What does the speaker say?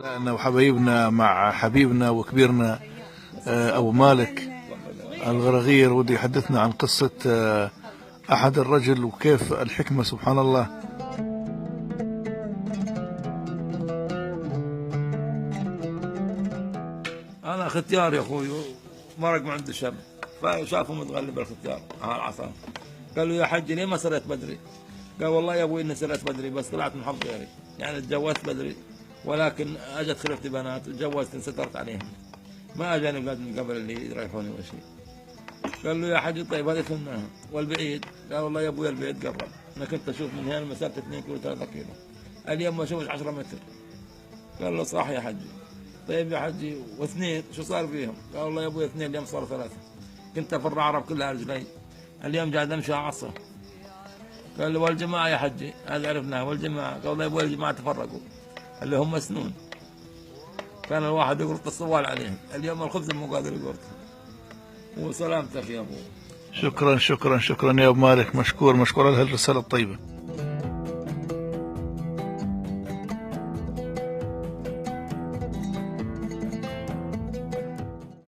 أنا وحبايبنا مع حبيبنا وكبيرنا أبو مالك الغرغير، ودي يحدثنا عن قصة أحد الرجل وكيف الحكمة سبحان الله. أنا ختيار يا أخوي، مرق ما عنده شب، فشافه متغلب الختيار على العصا. قال له يا حج ليه ما سريت بدري؟ قال والله يا أبوي إني سريت بدري بس طلعت من حظ غيري، يعني تجوزت بدري ولكن أجت خلفتي بنات وتجوزت انسترت عليهم، ما أجاني أولاد من قبل اللي يريحوني ولا شيء. قال له يا حج طيب هذه فهمناها، والبعيد؟ قال والله يا أبوي البعيد قرب، أنا كنت أشوف من هنا مسافة 2 كيلو 3 كيلو، اليوم ما أشوفش 10 متر. قال له صح يا حجي. طيب يا حجي واثنين شو صار فيهم؟ قال والله يا ابوي اثنين اليوم صاروا 3، كنت افر العرب كلها رجلي، اليوم قاعد امشي على عصا. قال له والجماعه يا حجي هذا عرفناه، والجماعه؟ قال والله يا ابوي الجماعه تفرقوا اللي هم سنون، كان الواحد يقرط الصوال عليهم، اليوم الخبز مو قادر يقرط. وسلامتك يا ابو. شكرا شكرا شكرا يا أبو مالك، مشكور مشكور على هالرسالة الطيبة.